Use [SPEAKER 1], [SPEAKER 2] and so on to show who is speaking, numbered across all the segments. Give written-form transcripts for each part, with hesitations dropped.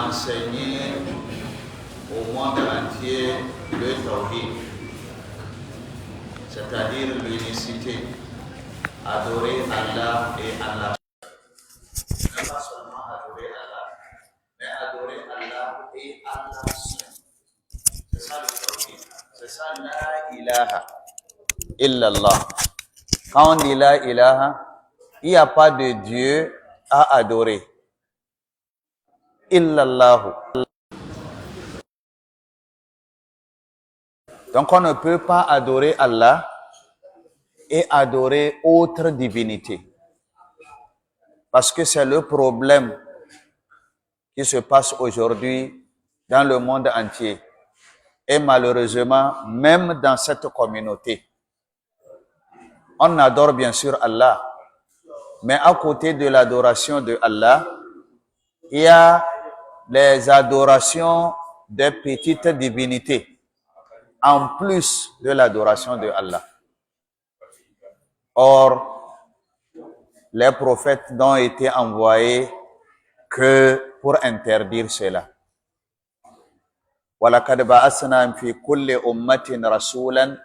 [SPEAKER 1] d'enseigner au monde entier le tawhid, c'est-à-dire l'unicité, adorer Allah et Allah. Non pas seulement adorer Allah, mais adorer Allah et Allah seul. C'est ça le tawhid. C'est ça la ilaha illallah. Quand on dit la ilaha, il n'y a pas de Dieu à adorer. Illallahu. Donc on ne peut pas adorer Allah et adorer autre divinité. Parce que c'est le problème qui se passe aujourd'hui dans le monde entier. Et malheureusement, même dans cette communauté. On adore bien sûr Allah. Mais à côté de l'adoration de Allah, il y a les adorations des petites divinités. En plus de l'adoration de Allah. Or, les prophètes n'ont été envoyés que pour interdire cela. وَلَقَدْ بَعَثْنَا فِي كُلِّ أُمَّةٍ رَسُولًا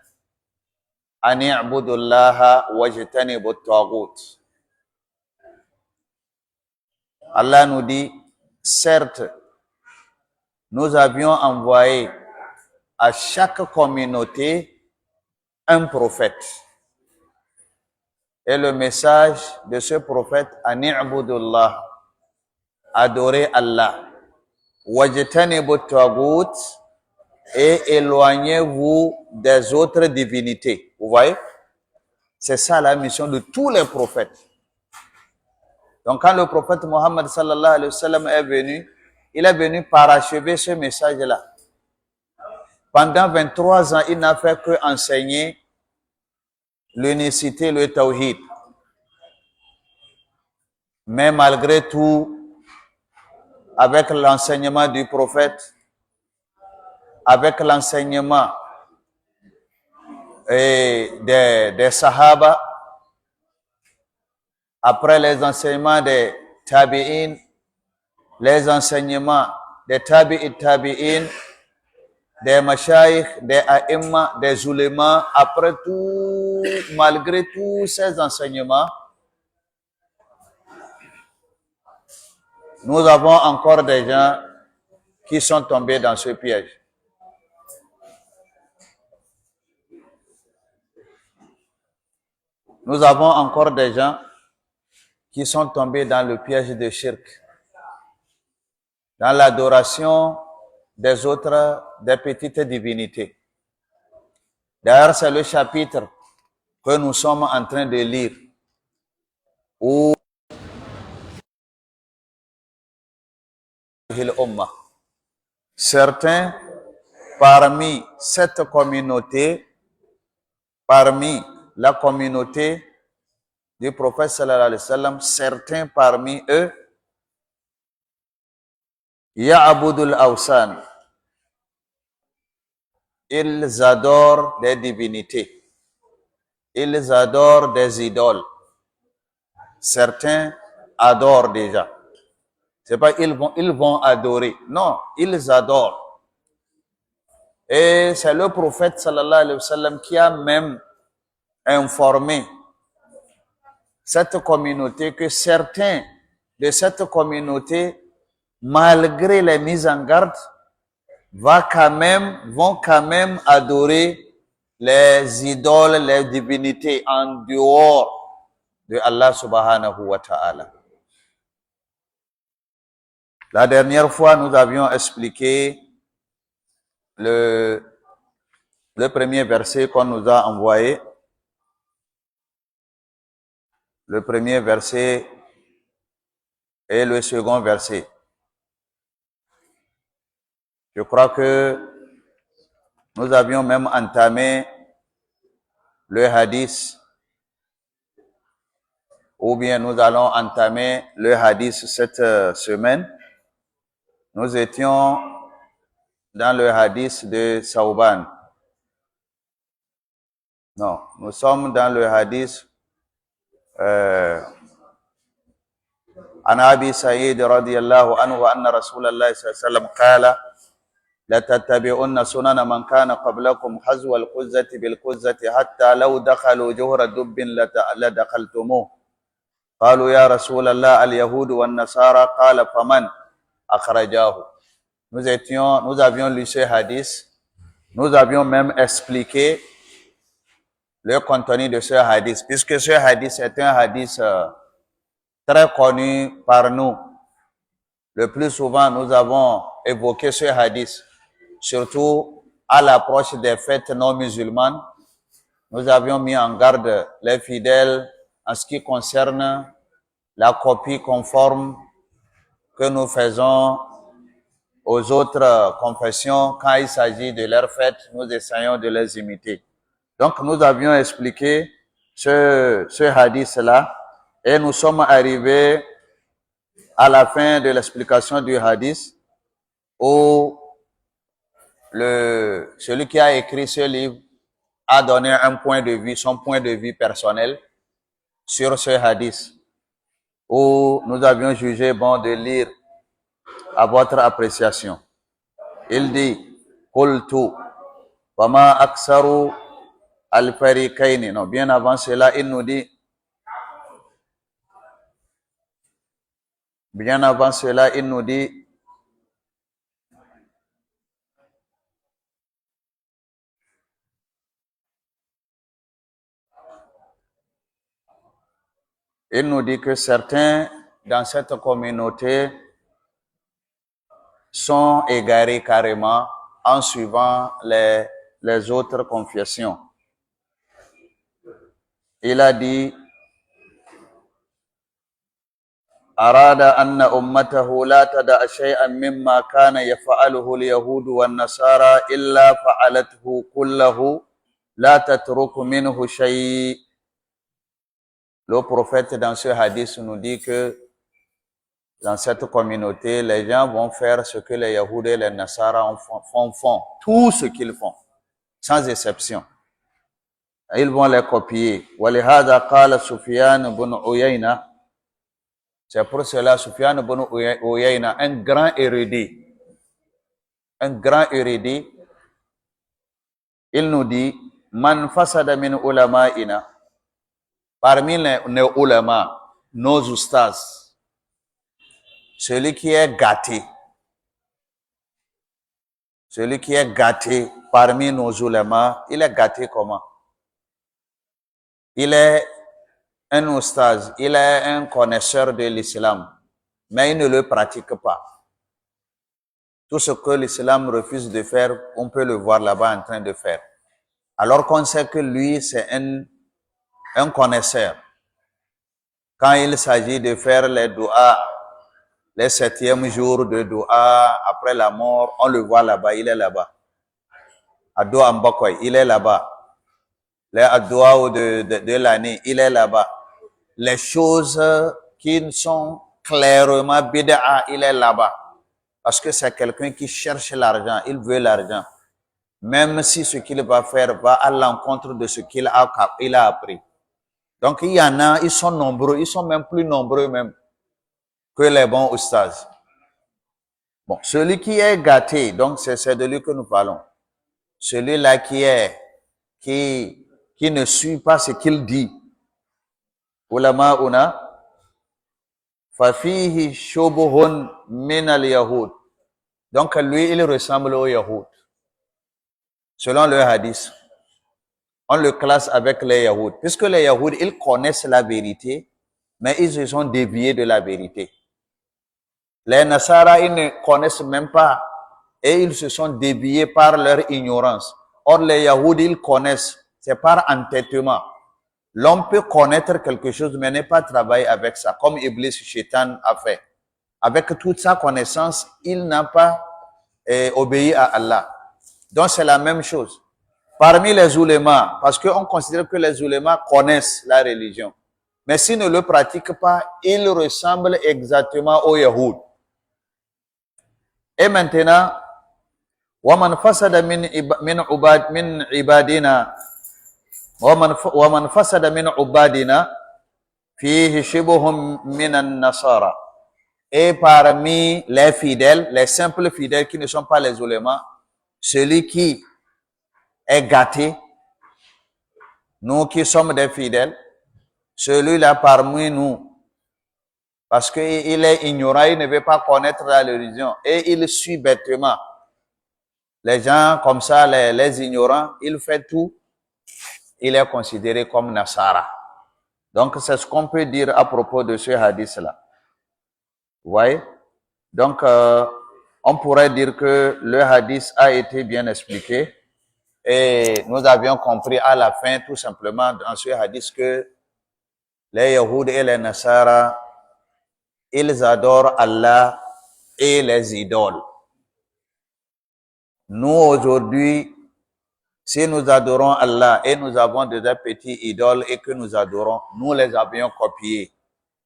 [SPEAKER 1] أَنِ اعْبُدُوا اللَّهَ وَاجْتَنِبُوا الطَّاغُوتَ. Allah nous dit, certes, nous avions envoyé à chaque communauté un prophète. Et le message de ce prophète, Ani'budullah, adorer Allah, wajtanibu taghut, et éloignez-vous des autres divinités. Vous voyez? C'est ça la mission de tous les prophètes. Donc quand le prophète Mohammed sallallahu alayhi wa sallam est venu, il est venu parachever ce message-là. Pendant 23 ans, il n'a fait que enseigner l'unicité, le tawhid. Mais malgré tout, avec l'enseignement du prophète, avec l'enseignement des sahaba, après les enseignements des tabi'in, les enseignements des tabi'in, des mashayikh, des a'imma, des ulémas, après tout, malgré tous ces enseignements, nous avons encore des gens qui sont tombés dans ce piège. Nous avons encore des gens qui sont tombés dans le piège de shirk, dans l'adoration des autres, des petites divinités. D'ailleurs, c'est le chapitre que nous sommes en train de lire, où certains parmi cette communauté, parmi la communauté du prophète sallallahu alayhi wa sallam, certains parmi eux, ya'budul awsan, ils adorent des divinités, ils adorent des idoles. Certains adorent déjà. C'est pas ils vont adorer. Non, ils adorent. Et c'est le prophète sallallahu alayhi wa sallam qui a même informé cette communauté que certains de cette communauté, malgré les mises en garde, vont quand même adorer les idoles, les divinités en dehors de Allah subhanahu wa ta'ala. La dernière fois, nous avions expliqué le premier verset qu'on nous a envoyé. Le premier verset et le second verset. Je crois que nous avions même entamé le hadith, ou bien nous allons entamer le hadith cette semaine. Nous étions dans le hadith de Sauban. Non, nous sommes dans le hadith عن أبي سعيد رضي الله عنه أن رسول الله صلى الله عليه وسلم قال لتتبعن سنن من كان قبلكم حذو القزة بالقزة حتى لو دخلوا جهر دب لدخلتموه قالوا يا رسول الله اليهود والنصارى قال فمن أخرجاه. Nous avions lu ce hadith, nous avions même expliqué le contenu de ce hadith, puisque ce hadith est un hadith très connu par nous. Le plus souvent, nous avons évoqué ce hadith, surtout à l'approche des fêtes non musulmanes. Nous avions mis en garde les fidèles en ce qui concerne la copie conforme que nous faisons aux autres confessions. Quand il s'agit de leurs fêtes, nous essayons de les imiter. Donc, nous avions expliqué ce hadith-là et nous sommes arrivés à la fin de l'explication du hadith où celui qui a écrit ce livre a donné un point de vue, son point de vue personnel sur ce hadith, où nous avions jugé bon de lire à votre appréciation. Il dit, Qultu, Wama aksaru al-fariqaini. Non, bien avant cela, il nous dit, que certains dans cette communauté sont égarés carrément en suivant les autres confessions. Il a dit, Arada anna ummatahu la tada'a shay'an mimma kana yaf'aluhu al-yahud wan-nasara illa fa'alathu kullahu la tatruku minhu shay'. Le prophète dans ce hadith nous dit que dans cette communauté, les gens vont faire ce que les Yahoudis et les Nasara font, tout ce qu'ils font, sans exception. Ils vont les copier. وَلِهَذَا قَالَ سُفْيَانُ بْنُ عُيَيْنَةَ. C'est pour cela, Sufyan ibn Uyayna, un grand érudit, il nous dit, Man fasada min ulama'ina. Parmi les ulama, nos ustaz, celui qui est gâté parmi nos ulama, il est gâté comment? Il est un ustaz, il est un connaisseur de l'islam, mais il ne le pratique pas. Tout ce que l'islam refuse de faire, on peut le voir là-bas en train de faire. Alors qu'on sait que lui, c'est un connaisseur. Quand il s'agit de faire les doigts, les 7e jours de doigts après la mort, on le voit là-bas, il est là-bas. Adoua Mbakoy, il est là-bas. Les adoua de l'année, il est là-bas. Les choses qui sont clairement bid'a, il est là-bas. Parce que c'est quelqu'un qui cherche l'argent, il veut l'argent. Même si ce qu'il va faire va à l'encontre de ce qu'il a appris. Donc il y en a, ils sont nombreux, ils sont même plus nombreux même que les bons ustaz. Bon, celui qui est gâté, donc c'est de lui que nous parlons. Celui-là qui ne suit pas ce qu'il dit. Ulama'una fafihi shubuhun min al-yahud. Donc lui, il ressemble aux yahoud. Selon le hadith, on le classe avec les yahoud. Puisque les yahoud, ils connaissent la vérité, mais ils se sont déviés de la vérité. Les Nasara, ils ne connaissent même pas et ils se sont déviés par leur ignorance. Or, les yahoud, ils connaissent, c'est par entêtement. L'homme peut connaître quelque chose, mais ne pas travailler avec ça, comme Iblis Shaitan a fait. Avec toute sa connaissance, il n'a pas obéi à Allah. Donc, c'est la même chose. Parmi les oulémas, parce qu'on considère que les oulémas connaissent la religion. Mais s'ils ne le pratiquent pas, ils ressemblent exactement aux yahoud. Et maintenant, وَمَنْ فَسَدَ مِنْ عِبَادِنَا وَمَنْ فَسَدَ مِنْ عُبَادِنَا فِيهِ شِبْهٌ مِنَ النَّصَارَى. Et parmi les fidèles, les simples fidèles qui ne sont pas les oulémas, celui qui est gâté, nous qui sommes des fidèles, celui-là parmi nous, parce qu'il est ignorant, il ne veut pas connaître la religion et il suit bêtement. Les gens comme ça, les ignorants, il fait tout, il est considéré comme Nasara. Donc c'est ce qu'on peut dire à propos de ce hadith-là. Vous voyez? Donc on pourrait dire que le hadith a été bien expliqué et nous avions compris à la fin tout simplement dans ce hadith que les Yahoud et les Nasara, ils adorent Allah et les idoles. Nous, aujourd'hui, si nous adorons Allah et nous avons des petits idoles et que nous adorons, nous les avions copiés.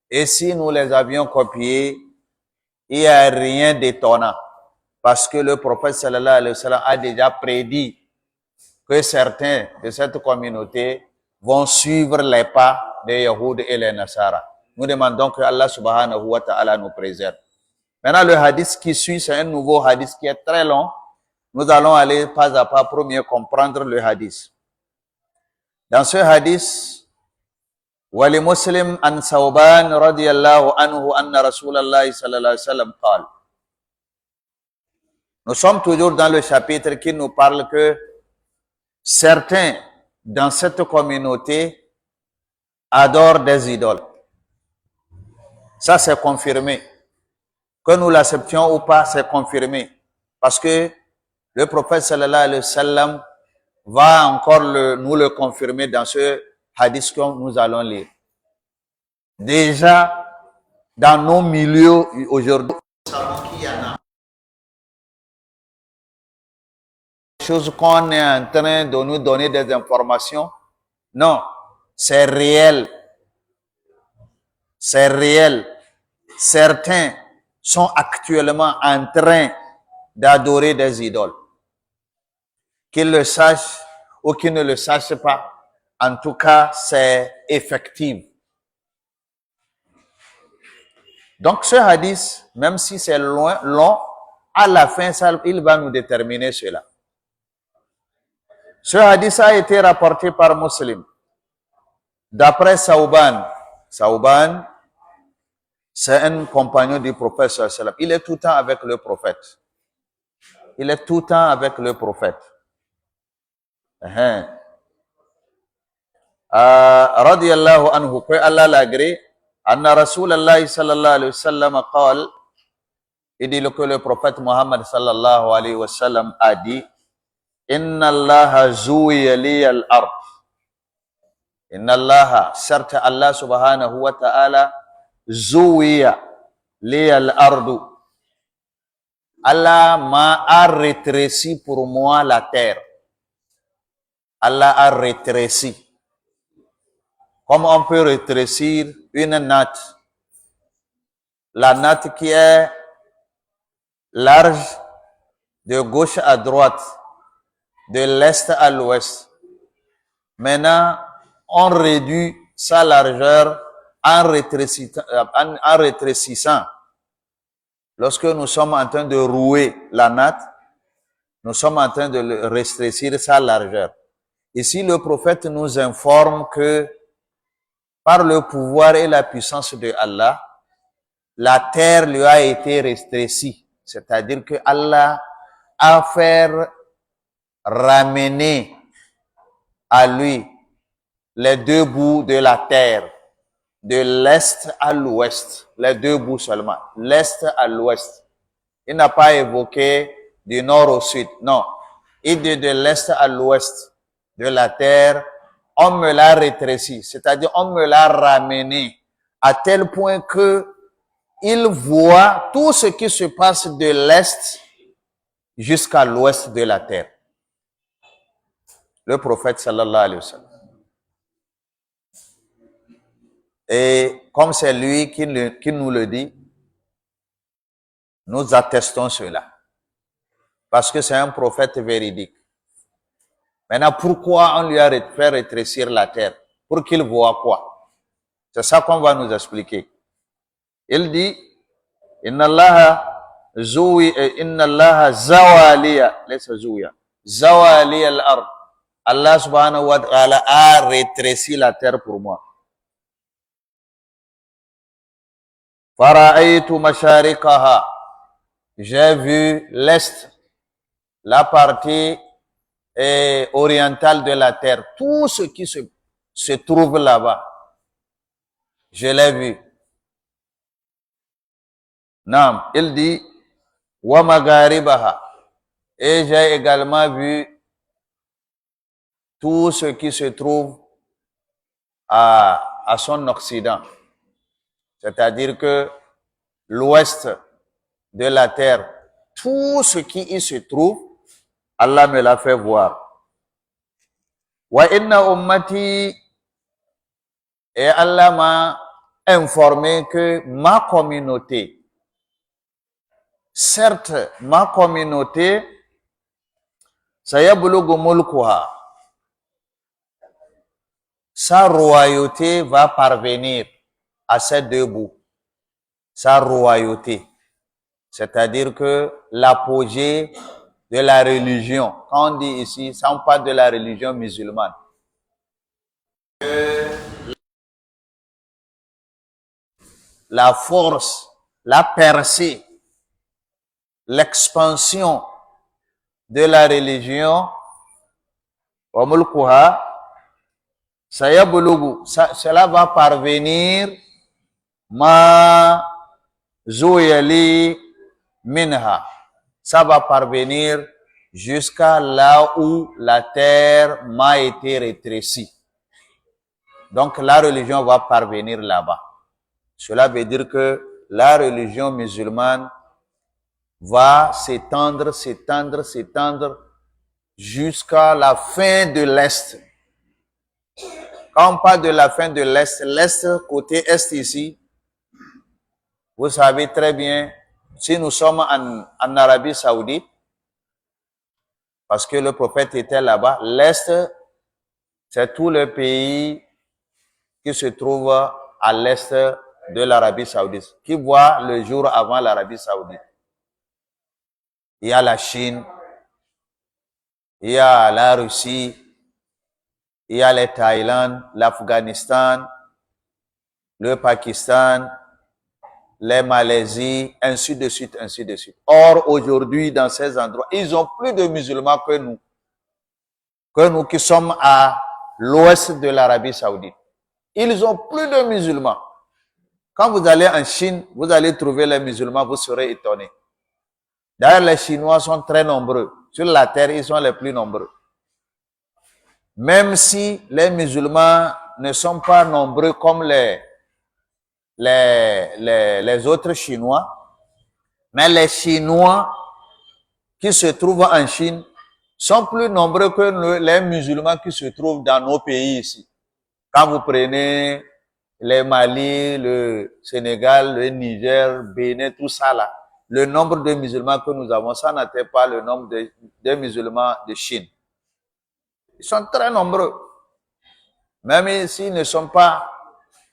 [SPEAKER 1] Et si nous les avions copiés, il n'y a rien d'étonnant. Parce que le prophète sallallahu alayhi wa sallam a déjà prédit que certains de cette communauté vont suivre les pas des Yahoud et les Nasara. Nous demandons que Allah subhanahu wa ta'ala nous préserve. Maintenant, le hadith qui suit, c'est un nouveau hadith qui est très long. Nous allons aller pas à pas pour mieux comprendre le hadith. Dans ce hadith, ولمسلم عن ثوبان رضي الله عنه أن رسول الله صلى الله عليه وسلم قال. Nous sommes toujours dans le chapitre qui nous parle que certains dans cette communauté adorent des idoles. Ça, c'est confirmé. Que nous l'acceptions ou pas, c'est confirmé. Parce que le prophète sallallahu alayhi wa sallam va encore nous le confirmer dans ce hadith que nous allons lire. Déjà, dans nos milieux aujourd'hui, nous savons qu'il y en a. Chose qu'on est en train de nous donner des informations. Non, c'est réel. C'est réel. Certains sont actuellement en train d'adorer des idoles. Qu'ils le sachent ou qu'ils ne le sachent pas, en tout cas, c'est effectif. Donc, ce hadith, même si c'est long, à la fin, il va nous déterminer cela. Ce hadith a été rapporté par Muslim. D'après Sauban, Sauban, c'est un compagnon du prophète sallallahu alayhi wa sallam. Il est tout le temps avec le prophète. Il est tout le temps avec le prophète. Radiyallahu anhu, que Allah l'agrée, anna Rasulallah sallallahu alayhi wa sallam qal, il dit que le prophète Muhammad sallallahu alayhi wa sallam a dit, Inna Allah zouya li al-ard. Inna Allah, certes Allah subhanahu wa ta'ala, zouya li al-ardu. Allah m'a rétréci pour moi la terre. Allah a rétréci. Comme on peut rétrécir une natte. La natte qui est large de gauche à droite, de l'est à l'ouest. Maintenant, on réduit sa largeur en rétrécissant. Lorsque nous sommes en train de rouer la natte, nous sommes en train de rétrécir sa largeur. Ici, le prophète nous informe que par le pouvoir et la puissance de Allah, la terre lui a été rétrécie. C'est-à-dire que Allah a fait ramener à lui les deux bouts de la terre, de l'est à l'ouest, les deux bouts seulement, l'est à l'ouest. Il n'a pas évoqué du nord au sud, non. Il dit de l'est à l'ouest de la terre, on me l'a rétréci, c'est-à-dire on me l'a ramené à tel point que il voit tout ce qui se passe de l'est jusqu'à l'ouest de la terre. Le prophète sallallahu alayhi wa sallam. Et comme c'est lui qui nous le dit, nous attestons cela. Parce que c'est un prophète véridique. Maintenant, pourquoi on lui a fait rétrécir la terre? Pour qu'il voit quoi? C'est ça qu'on va nous expliquer. Il dit, Inna Allah zawaliya, laisse zouya, zawaliya al-ard. Allah subhanahu wa ta'ala a rétréci la terre pour moi. Fara'aytu masharikaha. J'ai vu l'est, la partie orientale de la terre, tout ce qui se trouve là-bas. Je l'ai vu. Nam, il dit wa magaribaha. Et j'ai également vu tout ce qui se trouve à son occident. C'est-à-dire que l'ouest de la terre, tout ce qui y se trouve, Allah me l'a fait voir. Wa inna ummati, et Allah m'a informé que ma communauté, certes, ma communauté, sayablugu mulkuha, sa royauté va parvenir à ses deux bouts. Sa royauté. C'est-à-dire que l'apogée de la religion, quand on dit ici, ça on parle de la religion musulmane. La force, la percée, l'expansion de la religion, cela va parvenir ma zouyali minha. Ça va parvenir jusqu'à là où la terre m'a été rétrécie. Donc la religion va parvenir là-bas. Cela veut dire que la religion musulmane va s'étendre, s'étendre, s'étendre jusqu'à la fin de l'Est. Quand on parle de la fin de l'Est, l'Est, côté Est ici, vous savez très bien, si nous sommes en Arabie Saoudite, parce que le prophète était là-bas, l'Est, c'est tout le pays qui se trouve à l'Est de l'Arabie Saoudite, qui voit le jour avant l'Arabie Saoudite. Il y a la Chine, il y a la Russie, il y a le Thaïlande, l'Afghanistan, le Pakistan, les Malaisie, ainsi de suite, ainsi de suite. Or, aujourd'hui, dans ces endroits, ils ont plus de musulmans que nous qui sommes à l'ouest de l'Arabie Saoudite. Ils ont plus de musulmans. Quand vous allez en Chine, vous allez trouver les musulmans, vous serez étonnés. D'ailleurs, les Chinois sont très nombreux. Sur la terre, ils sont les plus nombreux. Même si les musulmans ne sont pas nombreux comme les autres Chinois, mais les Chinois qui se trouvent en Chine sont plus nombreux que les musulmans qui se trouvent dans nos pays ici. Quand vous prenez les Mali, le Sénégal, le Niger, Bénin, tout ça là, le nombre de musulmans que nous avons, ça n'atteint pas le nombre de musulmans de Chine. Ils sont très nombreux. Même s'ils ne sont pas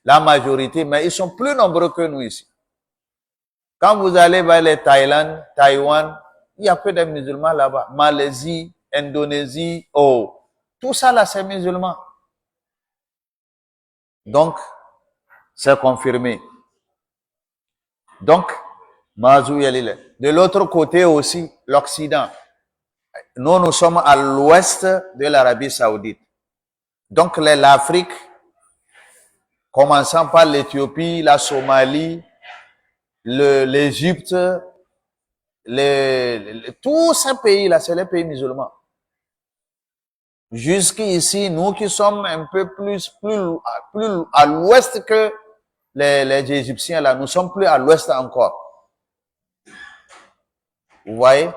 [SPEAKER 1] la majorité, mais ils sont plus nombreux que nous ici. Quand vous allez vers les Thaïlande, Taïwan, il n'y a que des musulmans là-bas. Malaisie, Indonésie, tout ça là, c'est musulmans. Donc, c'est confirmé. Donc, de l'autre côté aussi, l'Occident. Nous sommes à l'ouest de l'Arabie Saoudite. Donc, l'Afrique, commençant par l'Éthiopie, la Somalie, l'Égypte, tous ces pays-là, c'est les pays musulmans. Jusqu'ici, nous qui sommes un peu plus à l'ouest que les Égyptiens, là, nous sommes plus à l'ouest encore. Vous voyez?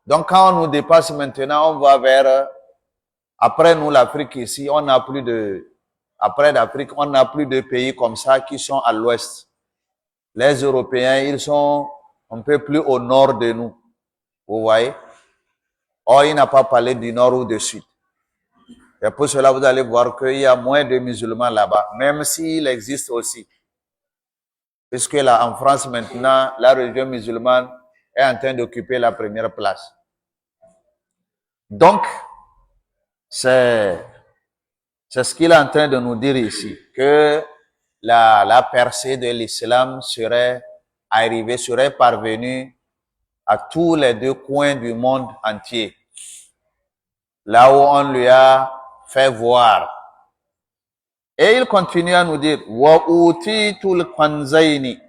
[SPEAKER 1] Donc, quand on nous dépasse maintenant, on va vers, après nous, l'Afrique ici, on n'a plus après l'Afrique, on n'a plus de pays comme ça qui sont à l'ouest. Les Européens, ils sont un peu plus au nord de nous. Vous voyez? Or, il n'a pas parlé du nord ou du sud. Et pour cela, vous allez voir qu'il y a moins de musulmans là-bas, même s'il existe aussi. puisque là, en France maintenant, la religion musulmane est en train d'occuper la première place. Donc, c'est ce qu'il est en train de nous dire ici, que la percée de l'islam serait arrivée, serait parvenue à tous les deux coins du monde entier. Là où on lui a fait voir. Et il continue à nous dire, wa utitul kanzaini.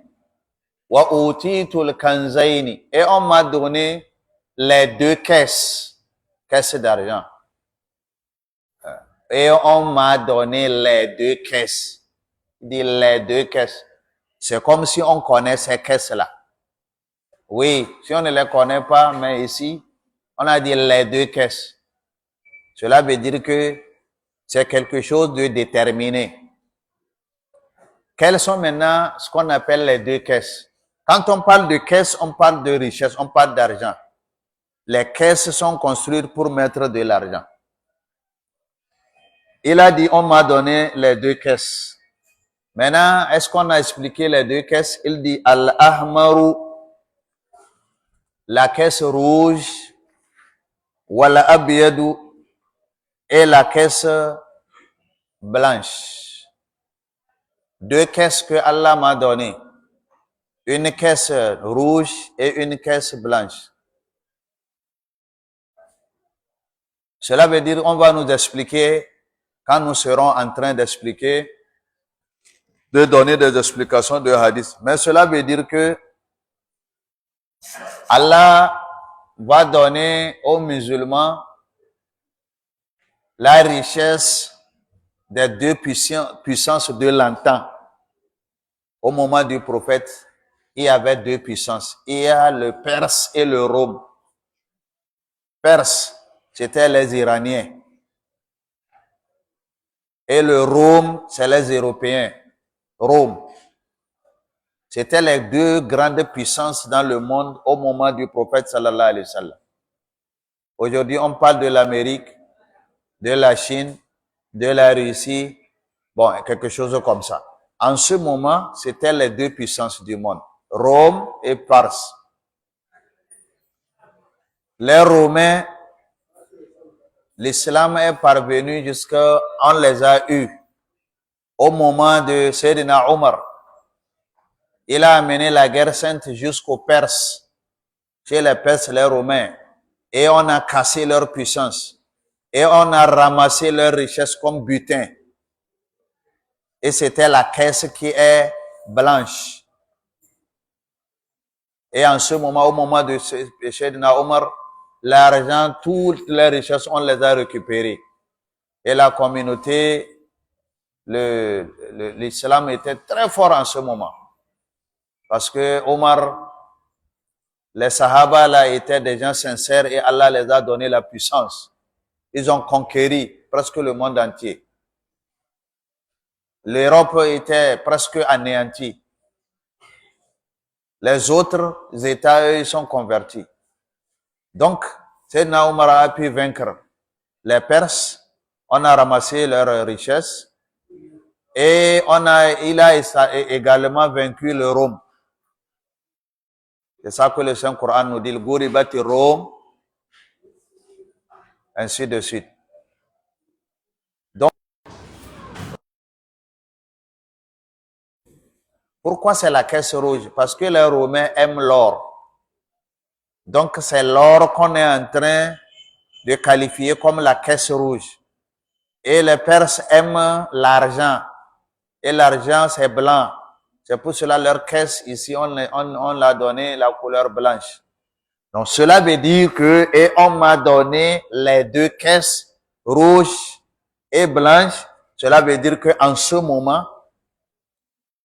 [SPEAKER 1] Wa utitul kanzaini. Et on m'a donné les deux caisses d'argent. Et on m'a donné les deux caisses. Il dit les deux caisses. C'est comme si on connaît ces caisses-là. Oui, si on ne les connaît pas, mais ici, on a dit les deux caisses. Cela veut dire que c'est quelque chose de déterminé. Quelles sont maintenant ce qu'on appelle les deux caisses? Quand on parle de caisse, on parle de richesse, on parle d'argent. Les caisses sont construites pour mettre de l'argent. Il a dit, on m'a donné les deux caisses. Maintenant, est-ce qu'on a expliqué les deux caisses? Il dit, Al-Ahmaru, la caisse rouge, Wala Abiyadu, et la caisse blanche. Deux caisses que Allah m'a données. Une caisse rouge et une caisse blanche. Cela veut dire, on va nous expliquer, quand nous serons en train d'expliquer, de donner des explications de hadith. Mais cela veut dire que Allah va donner aux musulmans la richesse des deux puissances de l'antan. Au moment du prophète, il y avait deux puissances. Il y a le Perse et le Rome. Perse, c'était les Iraniens. Et le Rome, c'est les Européens. Rome. C'était les deux grandes puissances dans le monde au moment du prophète sallallahu alayhi wa sallam. Aujourd'hui, on parle de l'Amérique, de la Chine, de la Russie, bon, quelque chose comme ça. En ce moment, c'était les deux puissances du monde, Rome et Perse. Les Romains, l'islam est parvenu jusqu'à, on les a eus. Au moment de Sayyidina Omar, il a amené la guerre sainte jusqu'aux Perses, chez les Perses, les Romains, et on a cassé leur puissance, et on a ramassé leur richesse comme butin. Et c'était la caisse qui est blanche. Et en ce moment, au moment de Sayyidina Omar, l'argent, toutes les richesses, on les a récupérées. Et la communauté, l'islam était très fort en ce moment. Parce que Omar, les Sahaba là étaient des gens sincères et Allah les a donné la puissance. Ils ont conquéri presque le monde entier. L'Europe était presque anéantie. Les autres États, eux, ils sont convertis. Donc, Sayyidina Omar a pu vaincre les Perses. On a ramassé leurs richesses. Et il a également vaincu le Rome. C'est ça que le Saint-Coran nous dit, le Gouribati Rome, ainsi de suite. Donc, pourquoi c'est la caisse rouge? Parce que les Romains aiment l'or. Donc, c'est l'or qu'on est en train de qualifier comme la caisse rouge. Et les Perses aiment l'argent. Et l'argent, c'est blanc. C'est pour cela leur caisse, ici, on l'a donné la couleur blanche. Donc, cela veut dire que, et on m'a donné les deux caisses, rouges et blanches. Cela veut dire que en ce moment,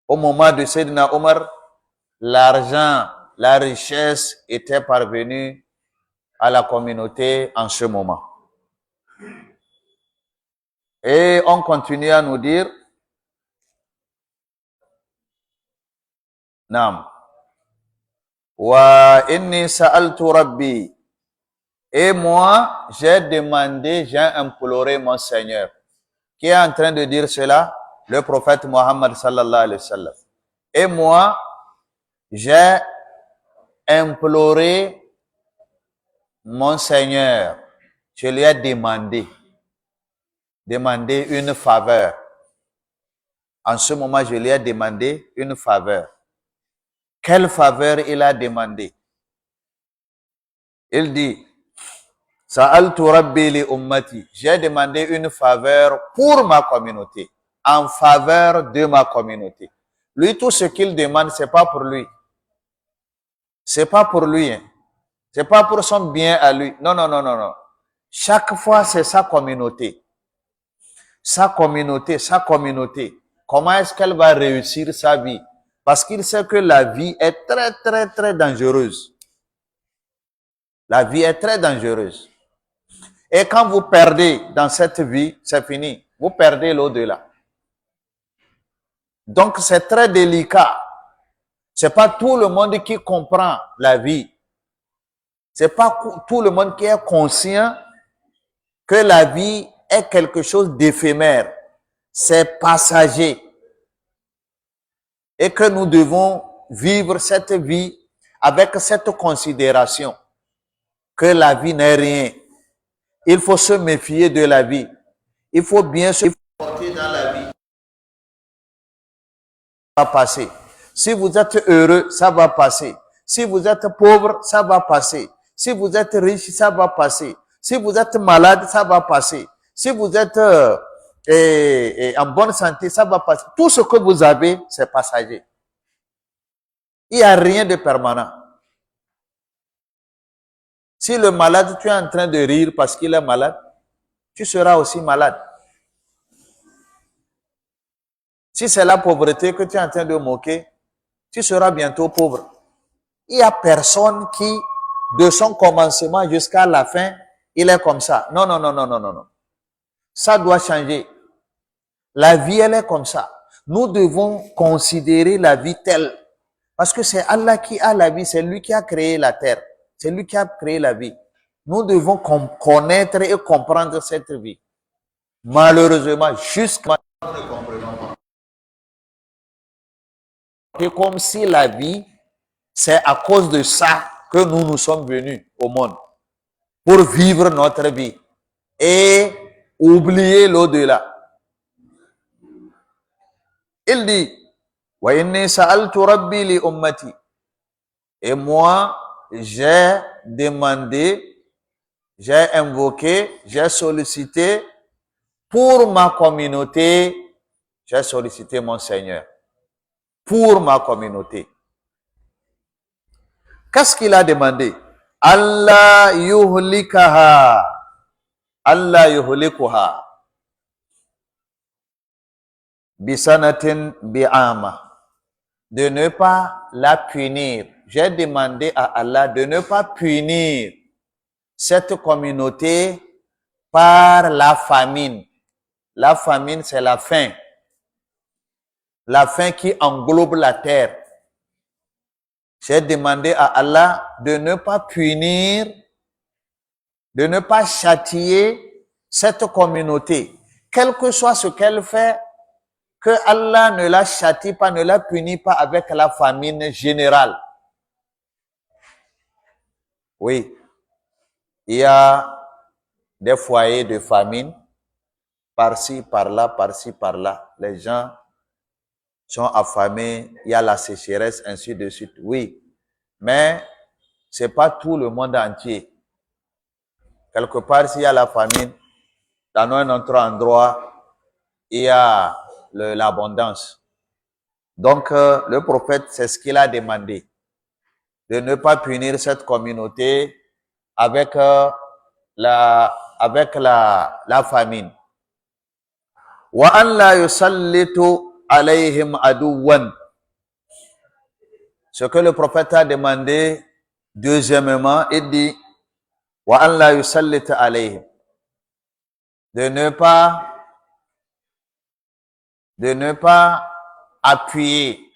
[SPEAKER 1] au moment de Sayyidina Omar, l'argent, la richesse était parvenue à la communauté en ce moment. Et on continue à nous dire, Naam. Wa inni sa'altu rabbi. Et moi, j'ai demandé, j'ai imploré mon Seigneur. Qui est en train de dire cela? Le prophète Mohammed sallallahu alayhi wa sallam. Et moi, J'ai imploré mon Seigneur. Je lui ai demandé une faveur. En ce moment, je lui ai demandé une faveur. Quelle faveur il a demandé? Il dit, Sa'altu Rabbi li ummati. J'ai demandé une faveur pour ma communauté, en faveur de ma communauté. Lui, tout ce qu'il demande, c'est pas pour lui. C'est pas pour lui. Hein. C'est pas pour son bien à lui. Non, non, non, non, non. Chaque fois, c'est sa communauté. Sa communauté, sa communauté. Comment est-ce qu'elle va réussir sa vie? Parce qu'il sait que la vie est très, très, très dangereuse. La vie est très dangereuse. Et quand vous perdez dans cette vie, c'est fini. Vous perdez l'au-delà. Donc, c'est très délicat. C'est pas tout le monde qui comprend la vie. C'est pas tout le monde qui est conscient que la vie est quelque chose d'éphémère. C'est passager. Et que nous devons vivre cette vie avec cette considération que la vie n'est rien. Il faut se méfier de la vie. Il faut bien se porter dans la vie. Ça va passer. Si vous êtes heureux, ça va passer. Si vous êtes pauvre, ça va passer. Si vous êtes riche, ça va passer. Si vous êtes malade, ça va passer. Si vous êtes en bonne santé, ça va passer. Tout ce que vous avez, c'est passager. Il n'y a rien de permanent. Si le malade, tu es en train de rire parce qu'il est malade, tu seras aussi malade. Si c'est la pauvreté que tu es en train de moquer, tu seras bientôt pauvre. Il n'y a personne qui, de son commencement jusqu'à la fin, il est comme ça. Non, non, non, non, non, non, non. Ça doit changer. La vie, elle est comme ça. Nous devons considérer la vie telle. Parce que c'est Allah qui a la vie, c'est lui qui a créé la terre. C'est lui qui a créé la vie. Nous devons connaître et comprendre cette vie. Malheureusement, jusqu'à nous ne comprenons pas. C'est comme si la vie, c'est à cause de ça que nous sommes venus au monde. Pour vivre notre vie. Et oublier l'au-delà. Il dit, wa inni sa'altu rabbi li ummati. Et moi, j'ai demandé, j'ai invoqué, j'ai sollicité pour ma communauté, j'ai sollicité mon Seigneur. Pour ma communauté. Qu'est-ce qu'il a demandé? Allah yuhlikaha. Allah yuhlikuha. Bisanatin bi'ama. De ne pas la punir. J'ai demandé à Allah de ne pas punir cette communauté par la famine. La famine, c'est la faim. La faim qui englobe la terre. J'ai demandé à Allah de ne pas punir, de ne pas châtier cette communauté. Quel que soit ce qu'elle fait, que Allah ne la châtie pas, ne la punit pas avec la famine générale. Oui, il y a des foyers de famine, par-ci, par-là, par-ci, par-là. Les gens sont affamés, il y a la sécheresse, ainsi de suite. Oui, mais c'est pas tout le monde entier. Quelque part, s'il y a la famine, dans un autre endroit, il y a l'abondance. Donc, le prophète, c'est ce qu'il a demandé. De ne pas punir cette communauté avec la famine. Wa an la yusallitu alayhim aduwan. Ce que le prophète a demandé, deuxièmement, il dit, wa an la yusallitu alayhim. De ne pas appuyer,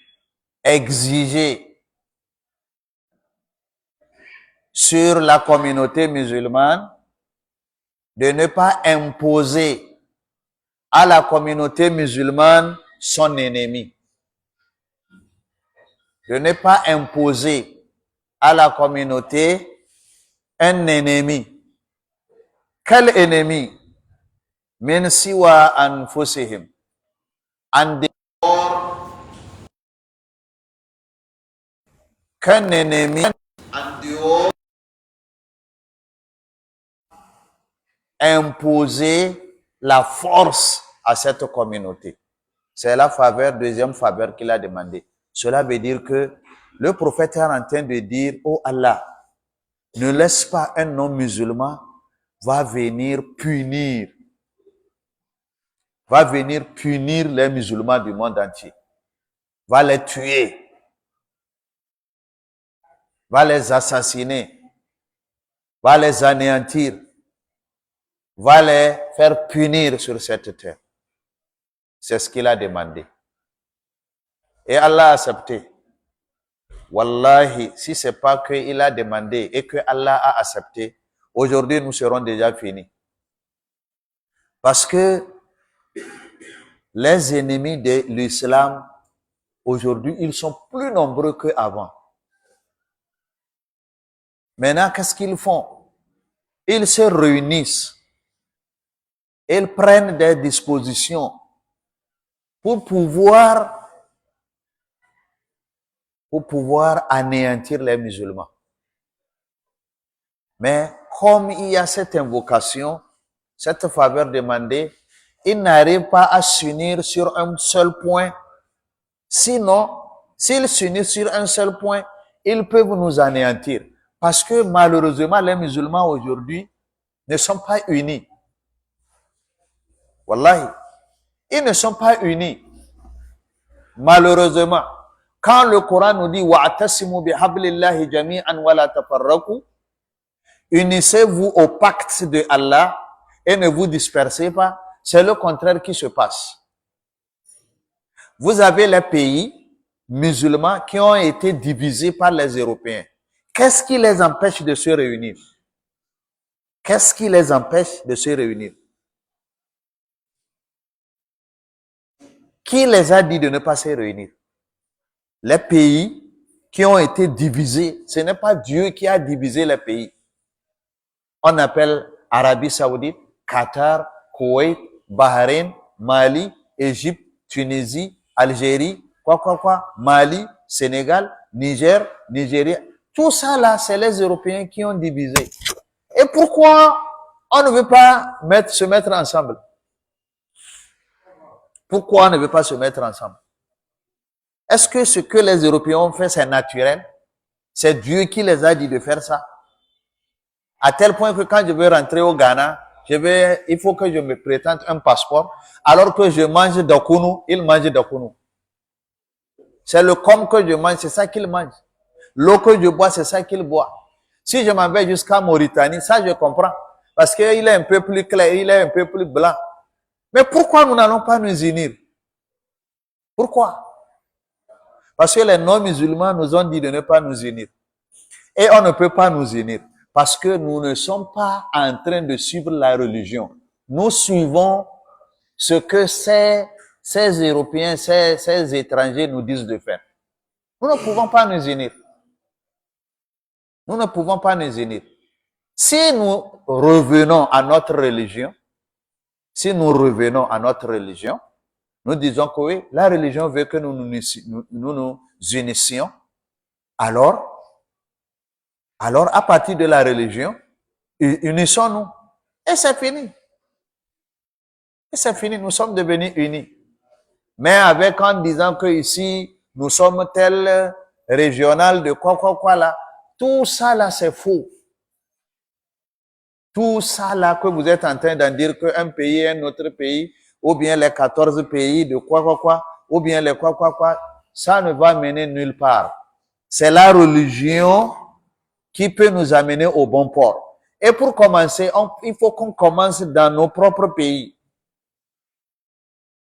[SPEAKER 1] exiger sur la communauté musulmane, de ne pas imposer à la communauté musulmane son ennemi. de ne pas imposer à la communauté un ennemi. Quel ennemi? Min siwa anfusihim. En dehors qu'un ennemi, en dehors imposer la force à cette communauté. C'est la faveur, deuxième faveur qu'il a demandé. Cela veut dire que le prophète est en train de dire, oh Allah, ne laisse pas un non-musulman va venir punir les musulmans du monde entier, va les tuer, va les assassiner, va les anéantir, va les faire punir sur cette terre. C'est ce qu'il a demandé. Et Allah a accepté. Wallahi, si ce n'est pas qu'il a demandé et que Allah a accepté, aujourd'hui nous serons déjà finis. Parce que les ennemis de l'islam, aujourd'hui, ils sont plus nombreux qu'avant. Maintenant, qu'est-ce qu'ils font? Ils se réunissent. Ils prennent des dispositions pour pouvoir anéantir les musulmans. Mais comme il y a cette invocation, cette faveur demandée, ils n'arrivent pas à s'unir sur un seul point. Sinon, s'ils s'unissent sur un seul point, ils peuvent nous anéantir. Parce que malheureusement, les musulmans aujourd'hui ne sont pas unis. Wallahi, ils ne sont pas unis. Malheureusement, quand le Coran nous dit wa'tasimu bihablillahi jami'an wa la tafarraqu, unissez-vous au pacte de Allah et ne vous dispersez pas, c'est le contraire qui se passe. Vous avez les pays musulmans qui ont été divisés par les Européens. Qu'est-ce qui les empêche de se réunir? Qu'est-ce qui les empêche de se réunir? Qui les a dit de ne pas se réunir? Les pays qui ont été divisés, ce n'est pas Dieu qui a divisé les pays. On appelle Arabie Saoudite, Qatar, Koweït, Bahreïn, Mali, Égypte, Tunisie, Algérie, Mali, Sénégal, Niger, Nigeria. Tout ça là, c'est les Européens qui ont divisé. Et pourquoi on ne veut pas se mettre ensemble? Pourquoi on ne veut pas se mettre ensemble? Est-ce que ce que les Européens ont fait, c'est naturel? C'est Dieu qui les a dit de faire ça? À tel point que quand je veux rentrer au Ghana, il faut que je me présente un passeport, alors que je mange d'okunu, il mange d'okunu. C'est le com que je mange, c'est ça qu'il mange. L'eau que je bois, c'est ça qu'il boit. Si je m'en vais jusqu'à Mauritanie, ça je comprends. Parce qu'il est un peu plus clair, il est un peu plus blanc. Mais pourquoi nous n'allons pas nous unir? Pourquoi? Parce que les non-musulmans nous ont dit de ne pas nous unir. Et on ne peut pas nous unir. Parce que nous ne sommes pas en train de suivre la religion. Nous suivons ce que ces Européens, ces étrangers nous disent de faire. Nous ne pouvons pas nous unir. Nous ne pouvons pas nous unir. Si nous revenons à notre religion, nous disons que oui, la religion veut que nous nous unissions. Alors, à partir de la religion, unissons-nous. Et c'est fini. Et c'est fini, nous sommes devenus unis. Mais en disant que ici, nous sommes tel régional de quoi là, tout ça là, c'est faux. Tout ça là que vous êtes en train d'en dire qu'un pays est un autre pays, ou bien les 14 pays de quoi, ou bien les quoi, ça ne va mener nulle part. C'est la religion qui peut nous amener au bon port. Et pour commencer, il faut qu'on commence dans nos propres pays.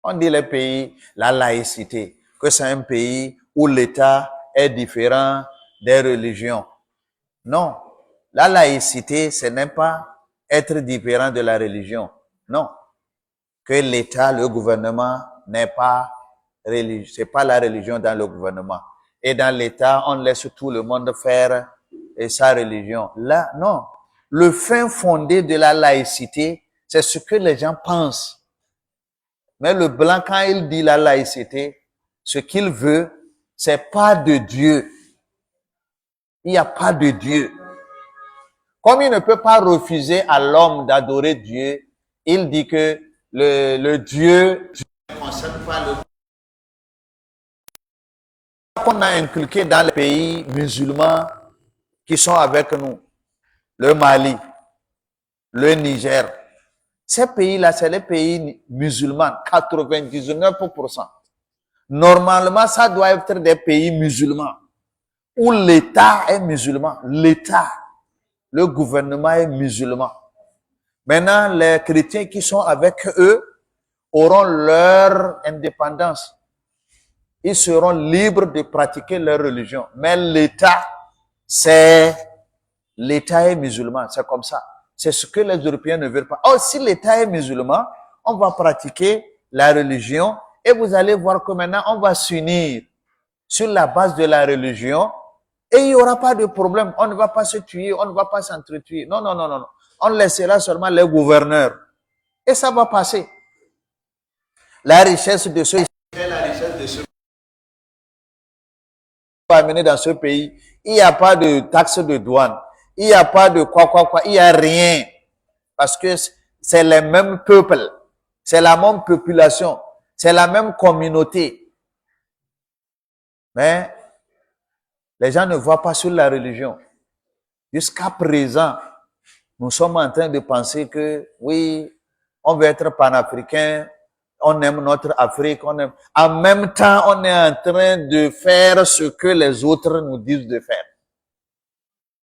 [SPEAKER 1] On dit les pays, la laïcité, que c'est un pays où l'État est différent des religions. Non, la laïcité, ce n'est pas être différent de la religion. Non, que l'État, le gouvernement n'est pas religieux. C'est pas la religion dans le gouvernement. et dans l'État, on laisse tout le monde faire sa religion. Là, non. Le fin fondé de la laïcité, c'est ce que les gens pensent. Mais le blanc, quand il dit la laïcité, ce qu'il veut, c'est pas de Dieu. Il n'y a pas de Dieu. Comme il ne peut pas refuser à l'homme d'adorer Dieu, il dit que le Dieu ne concerne pas le qu'on a inculqué dans les pays musulmans qui sont avec nous, le Mali, le Niger. Ces pays-là, c'est les pays musulmans, 99%. Normalement, ça doit être des pays musulmans où l'État est musulman. L'État, le gouvernement est musulman. Maintenant, les chrétiens qui sont avec eux auront leur indépendance. Ils seront libres de pratiquer leur religion. Mais l'État, l'État est musulman. C'est comme ça. C'est ce que les Européens ne veulent pas. Oh, si l'État est musulman, on va pratiquer la religion et vous allez voir que maintenant on va s'unir sur la base de la religion et il n'y aura pas de problème. On ne va pas se tuer, on ne va pas s'entretuer. Non, non, non, non. On laissera seulement les gouverneurs. Et ça va passer. La richesse de ceux amener dans ce pays, il n'y a pas de taxe de douane, il n'y a pas de quoi, il n'y a rien. Parce que c'est les mêmes peuples, c'est la même population, c'est la même communauté. Mais les gens ne voient pas sur la religion. Jusqu'à présent, nous sommes en train de penser que oui, on veut être panafricain, on aime notre Afrique, on aime. En même temps, on est en train de faire ce que les autres nous disent de faire.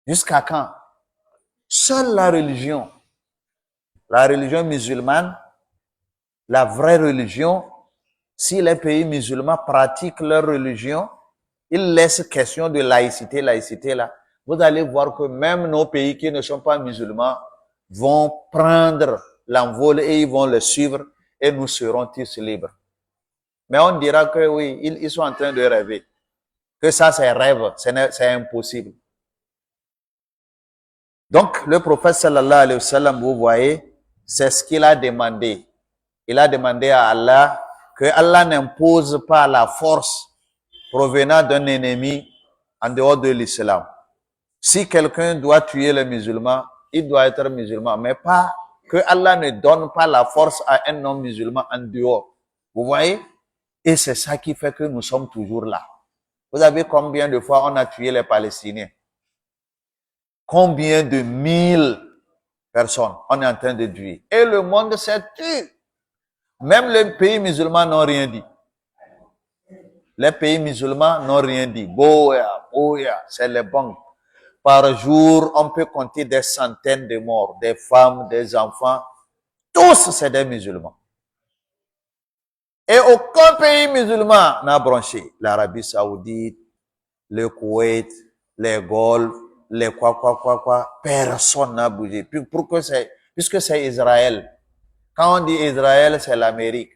[SPEAKER 1] Jusqu'à quand? Seule la religion musulmane, la vraie religion, si les pays musulmans pratiquent leur religion, ils laissent question de laïcité là. Vous allez voir que même nos pays qui ne sont pas musulmans vont prendre l'envol et ils vont le suivre et nous serons tous libres. Mais on dira que oui, ils sont en train de rêver. Que ça, c'est rêve, c'est impossible. Donc, le prophète sallallahu alayhi wa sallam, vous voyez, c'est ce qu'il a demandé. Il a demandé à Allah que Allah n'impose pas la force provenant d'un ennemi en dehors de l'islam. Si quelqu'un doit tuer les musulmans, il doit être musulman, mais pas que Allah ne donne pas la force à un homme musulman en dehors. Vous voyez? Et c'est ça qui fait que nous sommes toujours là. Vous avez combien de fois on a tué les Palestiniens? Combien de 1000 personnes on est en train de tuer? Et le monde s'est tué. Même les pays musulmans n'ont rien dit. Les pays musulmans n'ont rien dit. Boya, c'est les banques. Par jour, on peut compter des centaines de morts, des femmes, des enfants. Tous, c'est des musulmans. Et aucun pays musulman n'a branché. L'Arabie Saoudite, le Koweït, les Golfe, les quoi. Personne n'a bougé. Puisque c'est Israël. Quand on dit Israël, c'est l'Amérique.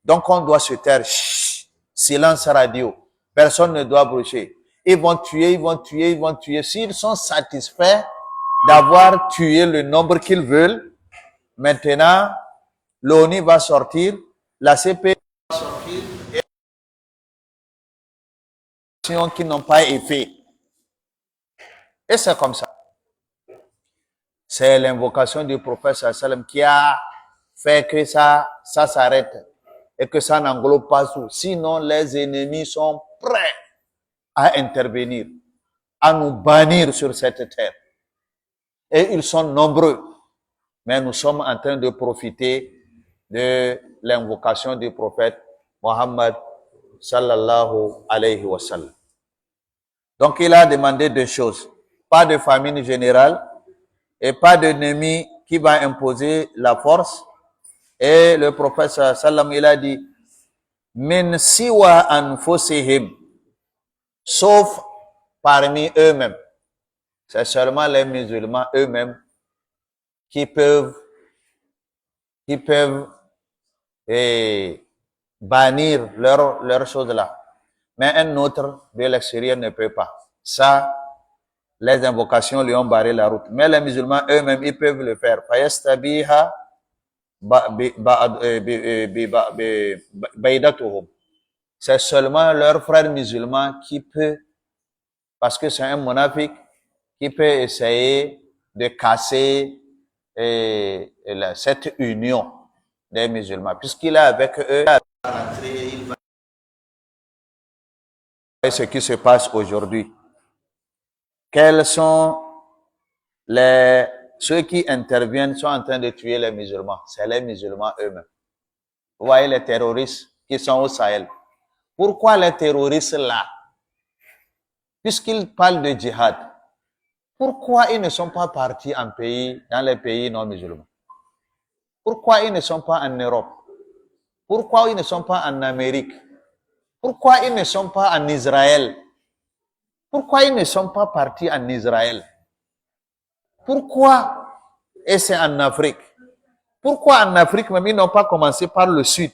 [SPEAKER 1] Donc on doit se taire. Chut, silence radio. Personne ne doit bouger. Ils vont tuer. S'ils sont satisfaits d'avoir tué le nombre qu'ils veulent, maintenant, l'ONU va sortir, la CP va sortir, et qui n'ont pas effet. Et c'est comme ça. C'est l'invocation du prophète sallam qui a fait que ça s'arrête et que ça n'englobe pas tout. Sinon, les ennemis sont prêts à intervenir, à nous bannir sur cette terre. Et ils sont nombreux. Mais nous sommes en train de profiter de l'invocation du prophète Mohammed sallallahu alayhi wa sallam. Donc il a demandé deux choses. Pas de famine générale et pas d'ennemi qui va imposer la force. Et le prophète sallam il a dit min siwa anfusihim, sauf parmi eux-mêmes. C'est seulement les musulmans eux-mêmes qui peuvent bannir leur chose là. mais un autre de l'extérieur ne peut pas. Ça, les invocations lui ont barré la route. Mais les musulmans eux-mêmes, ils peuvent le faire. C'est seulement leur frère musulman qui peut, parce que c'est un monafik, qui peut essayer de casser cette union des musulmans. Puisqu'il est avec eux, et ce qui se passe aujourd'hui. Quels sont ceux qui interviennent sont en train de tuer les musulmans? C'est les musulmans eux-mêmes. Vous voyez les terroristes qui sont au Sahel. Pourquoi les terroristes là? Puisqu'ils parlent de djihad, pourquoi ils ne sont pas partis dans les pays non musulmans? Pourquoi ils ne sont pas en Europe? Pourquoi ils ne sont pas en Amérique? Pourquoi ils ne sont pas en Israël? Pourquoi ils ne sont pas partis en Israël? Pourquoi? Et c'est en Afrique. Pourquoi en Afrique même ils n'ont pas commencé par le sud,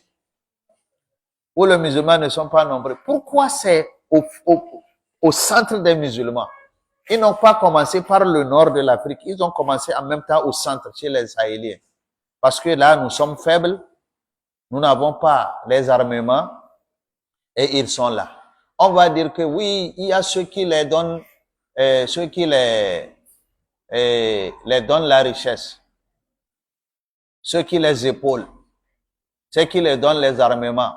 [SPEAKER 1] où les musulmans ne sont pas nombreux? Pourquoi c'est au centre des musulmans? Ils n'ont pas commencé par le nord de l'Afrique, ils ont commencé en même temps au centre, chez les Sahéliens. Parce que là, nous sommes faibles, nous n'avons pas les armements, et ils sont là. On va dire que oui, il y a ceux qui les donnent, ceux qui les donnent la richesse, ceux qui les épaulent, ceux qui les donnent les armements.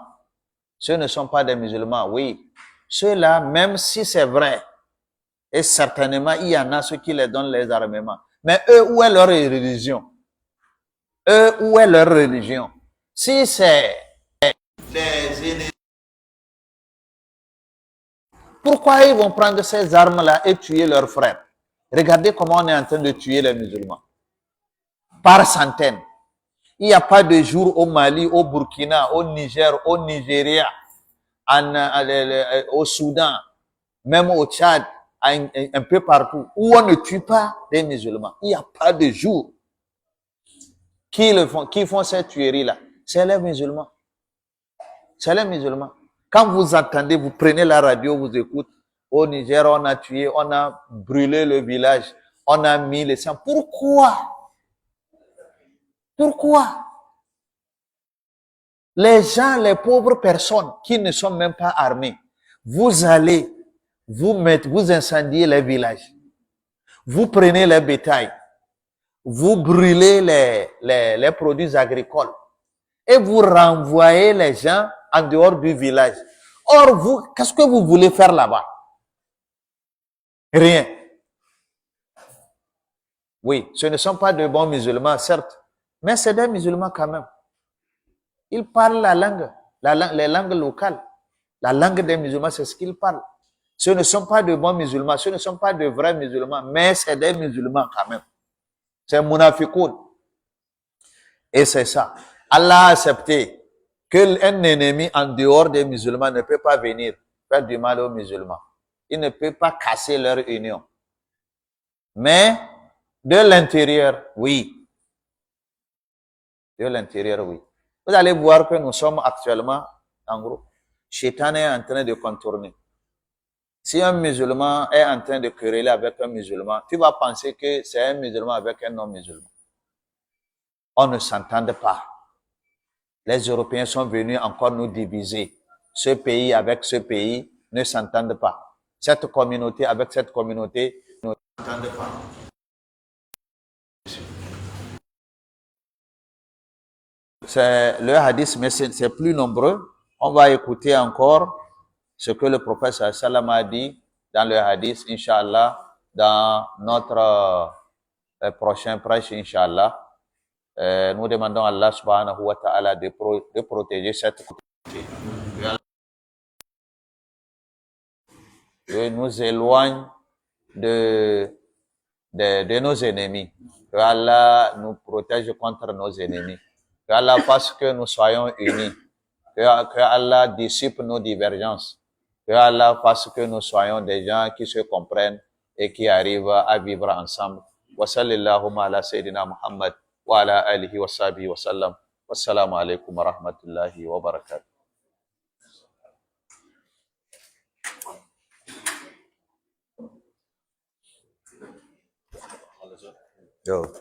[SPEAKER 1] Ceux ne sont pas des musulmans, oui. Ceux-là, même si c'est vrai, et certainement il y en a ceux qui les donnent les armements, mais eux, où est leur religion? Eux, où est leur religion? Si c'est les ennemis, pourquoi ils vont prendre ces armes-là et tuer leurs frères? Regardez comment on est en train de tuer les musulmans. Par centaines. Il n'y a pas de jour au Mali, au Burkina, au Niger, au Nigeria, au Soudan, même au Tchad, un peu partout, où on ne tue pas des musulmans. Il n'y a pas de jour. Qui font ces tueries-là? C'est les musulmans. C'est les musulmans. Quand vous entendez, vous prenez la radio, vous écoutez, au Niger, on a tué, on a brûlé le village, on a mis les sangs. Pourquoi? Pourquoi? Les gens, les pauvres personnes qui ne sont même pas armées, vous allez, vous incendiez les villages, vous prenez les bétails, vous brûlez les produits agricoles et vous renvoyez les gens en dehors du village. Or, vous, qu'est-ce que vous voulez faire là-bas? Rien. Oui, ce ne sont pas de bons musulmans, certes, mais c'est des musulmans quand même. Ils parlent la langue, les langues locales. La langue des musulmans, c'est ce qu'ils parlent. Ce ne sont pas de bons musulmans, ce ne sont pas de vrais musulmans, mais c'est des musulmans quand même. C'est munafiqoun. Et c'est ça. Allah a accepté qu'un ennemi en dehors des musulmans ne peut pas venir faire du mal aux musulmans. Il ne peut pas casser leur union. Mais de l'intérieur, oui. De l'intérieur, oui. Vous allez voir que nous sommes actuellement, en gros, Shaitan est en train de contourner. Si un musulman est en train de quereller avec un musulman, tu vas penser que c'est un musulman avec un non-musulman. On ne s'entend pas. Les Européens sont venus encore nous diviser. Ce pays avec ce pays ne s'entendent pas. Cette communauté avec cette communauté ne s'entendent pas. C'est le hadith, mais c'est plus nombreux. On va écouter encore ce que le prophète sallam a dit dans le hadith, Inch'Allah, dans notre prochain prêche, Inch'Allah. Nous demandons à Allah subhanahu wa ta'ala de protéger cette communauté. De nous éloigne de nos ennemis. Que Allah nous protège contre nos ennemis. Que Allah fasse que nous soyons unis. Que Allah dissipe nos divergences. Que Allah fasse que nous soyons des gens qui se comprennent et qui arrivent à vivre ensemble. Wa sallallahu ala sayyidina Muhammad wa ala alihi wa sahbihi wa sallam. Wassalamu alaikum wa rahmatullahi wa barakatuh. Yo.